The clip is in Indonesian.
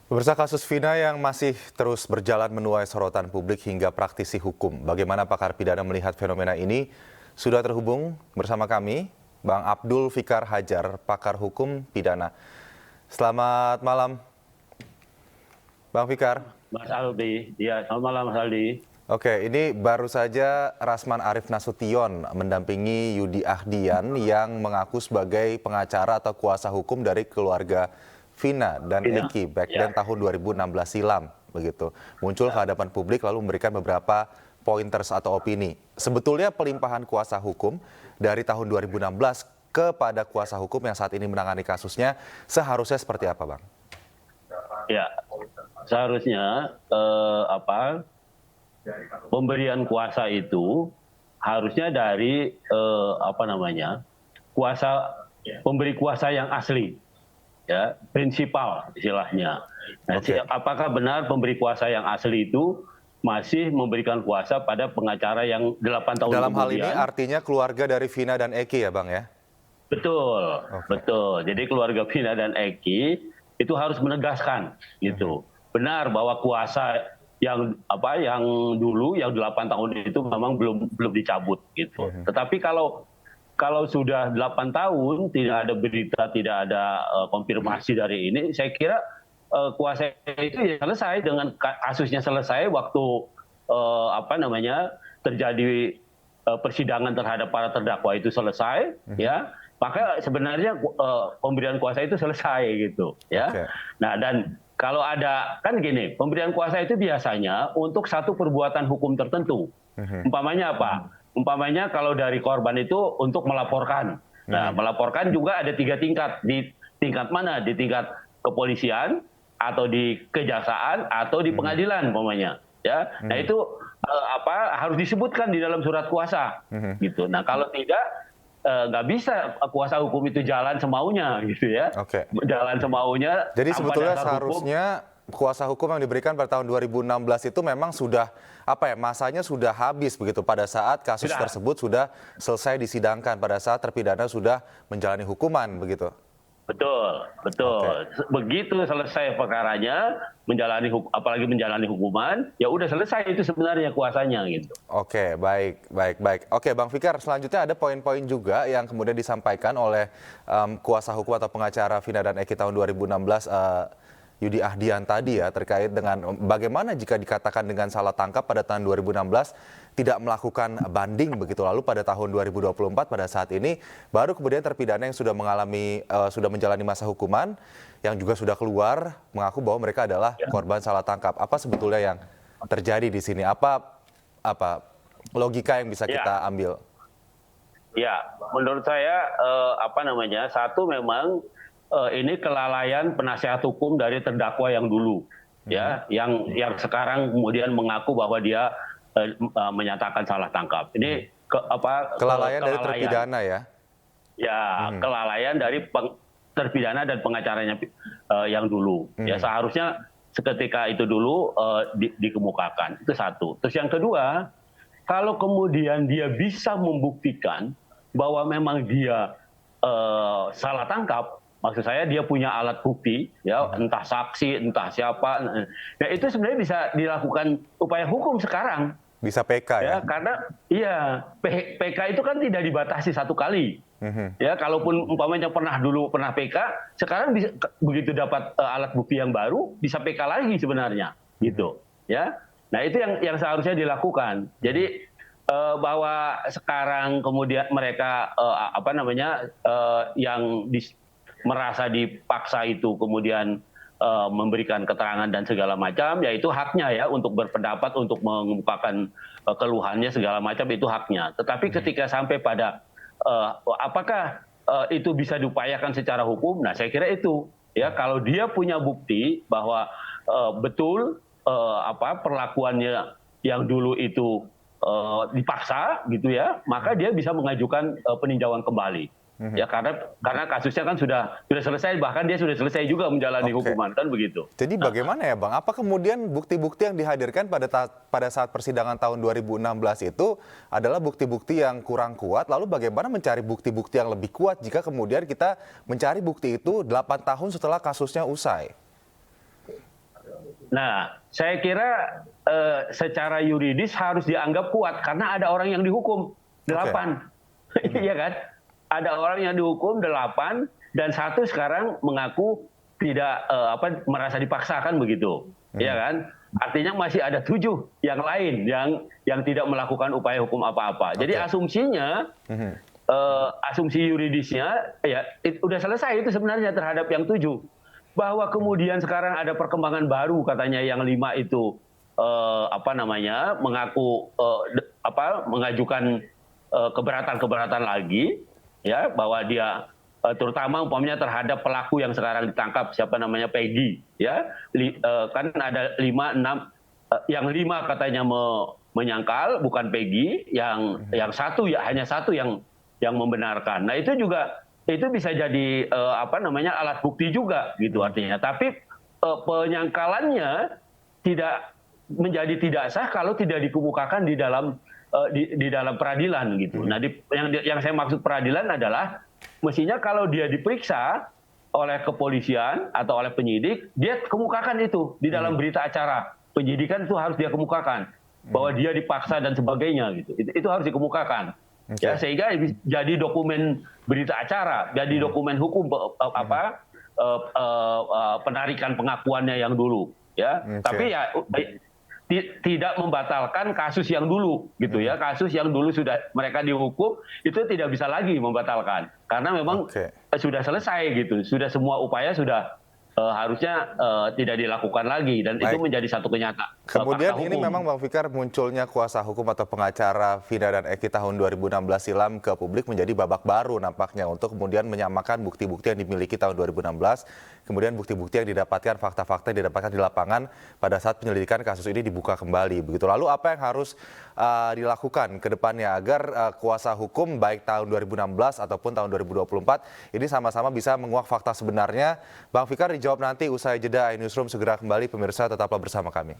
Pemirsa, kasus Vina yang masih terus berjalan menuai sorotan publik hingga praktisi hukum. Bagaimana pakar pidana melihat fenomena ini? Sudah terhubung bersama kami, Bang Abdul Fikar Hajar, pakar hukum pidana. Selamat malam, Bang Fikar. Mas Aldi, ya selamat malam Mas Aldi. Oke, ini baru saja Rasman Arif Nasution mendampingi Yudi Ahdian yang mengaku sebagai pengacara atau kuasa hukum dari keluarga Vina dan Vina, Eki ya. backdan tahun 2016 silam, begitu. Muncul ke hadapan publik lalu memberikan beberapa pointers atau opini. Sebetulnya pelimpahan kuasa hukum dari tahun 2016 kepada kuasa hukum yang saat ini menangani kasusnya seharusnya seperti apa, Bang? Ya, seharusnya pemberian kuasa itu harusnya dari pemberi kuasa yang asli, ya, prinsipal istilahnya. Nah, apakah benar pemberi kuasa yang asli itu masih memberikan kuasa pada pengacara yang 8 tahun Dalam hal kemudian? ini artinya keluarga dari Vina dan Eki ya, Bang ya? Betul, betul. Jadi keluarga Vina dan Eki itu harus menegaskan gitu. Benar bahwa kuasa yang dulu yang 8 tahun itu memang belum dicabut gitu. Tetapi kalau sudah 8 tahun tidak ada berita, tidak ada konfirmasi dari ini, saya kira kuasa itu ya selesai dengan kasusnya selesai waktu terjadi persidangan terhadap para terdakwa itu selesai, ya. Maka sebenarnya pemberian kuasa itu selesai gitu, ya. Nah, dan kalau ada kan gini, pemberian kuasa itu biasanya untuk satu perbuatan hukum tertentu. Umpamanya apa? Umpamanya kalau dari korban itu untuk melaporkan. Nah, melaporkan juga ada 3 tingkat. Di tingkat mana? Di tingkat kepolisian, atau di kejaksaan, atau di pengadilan umpamanya. Ya, nah itu harus disebutkan di dalam surat kuasa, gitu. Nah, kalau tidak nggak bisa kuasa hukum itu jalan semaunya, gitu ya. Jalan semaunya. Jadi sebetulnya seharusnya kuasa hukum yang diberikan pada tahun 2016 itu memang sudah masanya sudah habis begitu pada saat kasus tersebut sudah selesai disidangkan, pada saat terpidana sudah menjalani hukuman begitu. Betul, betul. Begitu selesai perkaranya, apalagi menjalani hukuman, ya udah selesai itu sebenarnya kuasanya gitu. Oke, baik. Oke, Bang Fikar, selanjutnya ada poin-poin juga yang kemudian disampaikan oleh kuasa hukum atau pengacara Vina dan Eki tahun 2016, Yudi Ahdian tadi ya, terkait dengan bagaimana jika dikatakan dengan salah tangkap pada tahun 2016 tidak melakukan banding begitu, lalu pada tahun 2024 pada saat ini baru kemudian terpidana yang sudah menjalani masa hukuman yang juga sudah keluar mengaku bahwa mereka adalah korban salah tangkap. Apa sebetulnya yang terjadi di sini? Apa logika yang bisa kita ambil? Ya, menurut saya satu memang ini kelalaian penasihat hukum dari terdakwa yang dulu, ya, yang sekarang kemudian mengaku bahwa dia menyatakan salah tangkap. Ini kelalaian dari terpidana ya? Ya, kelalaian dari terpidana dan pengacaranya yang dulu. Ya, seharusnya seketika itu dulu dikemukakan. Itu satu. Terus yang kedua, kalau kemudian dia bisa membuktikan bahwa memang dia salah tangkap, maksud saya dia punya alat bukti, ya, entah saksi, entah siapa. Nah, itu sebenarnya bisa dilakukan upaya hukum sekarang. Bisa PK ya? Karena PK itu kan tidak dibatasi 1 kali. Ya, kalaupun umpamanya pernah PK, sekarang begitu dapat alat bukti yang baru bisa PK lagi sebenarnya, gitu. Ya, nah itu yang seharusnya dilakukan. Jadi bahwa sekarang kemudian mereka yang merasa dipaksa itu kemudian memberikan keterangan dan segala macam, yaitu haknya ya untuk berpendapat, untuk mengemukakan keluhannya segala macam, itu haknya. Tetapi ketika sampai pada apakah itu bisa diupayakan secara hukum? Nah, saya kira itu ya, kalau dia punya bukti bahwa betul perlakuannya yang dulu itu dipaksa gitu ya, maka dia bisa mengajukan peninjauan kembali. Ya, karena kasusnya kan sudah selesai, bahkan dia sudah selesai juga menjalani hukuman, kan begitu. Jadi bagaimana ya, Bang? Apa kemudian bukti-bukti yang dihadirkan pada saat persidangan tahun 2016 itu adalah bukti-bukti yang kurang kuat? Lalu bagaimana mencari bukti-bukti yang lebih kuat jika kemudian kita mencari bukti itu 8 tahun setelah kasusnya usai? Nah, saya kira secara yuridis harus dianggap kuat karena ada orang yang dihukum 8. Iya kan? Ada orang yang dihukum 8 dan 1 sekarang mengaku tidak merasa dipaksakan begitu. Iya kan? Artinya masih ada 7 yang lain yang tidak melakukan upaya hukum apa-apa. Jadi asumsinya asumsi yuridisnya ya udah selesai itu sebenarnya terhadap yang 7. Bahwa kemudian sekarang ada perkembangan baru katanya yang 5 itu mengaku mengajukan keberatan lagi ya bahwa dia terutama umpamanya terhadap pelaku yang sekarang ditangkap siapa namanya Peggy ya kan ada 5 6 yang 5 katanya menyangkal bukan Peggy yang satu ya hanya satu yang membenarkan. Nah itu juga itu bisa jadi alat bukti juga gitu artinya. Tapi penyangkalannya tidak menjadi tidak sah kalau tidak dikemukakan di dalam peradilan gitu. Nah, yang saya maksud peradilan adalah mestinya kalau dia diperiksa oleh kepolisian atau oleh penyidik, dia kemukakan itu di dalam berita acara. Penyidikan itu harus dia kemukakan bahwa dia dipaksa dan sebagainya gitu. Itu harus dikemukakan. Ya, sehingga jadi dokumen berita acara, jadi dokumen hukum penarikan pengakuannya yang dulu ya. Tapi ya tidak membatalkan kasus yang dulu gitu ya. Kasus yang dulu sudah mereka dihukum itu tidak bisa lagi membatalkan karena memang sudah selesai gitu. Sudah semua upaya sudah harusnya tidak dilakukan lagi dan itu menjadi satu kenyataan. Kemudian ini memang Bang Fikar munculnya kuasa hukum atau pengacara Vina dan Eki tahun 2016 silam ke publik menjadi babak baru nampaknya untuk kemudian menyamakan bukti-bukti yang dimiliki tahun 2016, kemudian bukti-bukti yang didapatkan, fakta-fakta yang didapatkan di lapangan pada saat penyelidikan kasus ini dibuka kembali. Begitu. Lalu apa yang harus dilakukan ke depannya agar kuasa hukum baik tahun 2016 ataupun tahun 2024 ini sama-sama bisa menguak fakta sebenarnya? Bang Fikar dijawab nanti usai jeda iNewsroom segera kembali, pemirsa tetaplah bersama kami.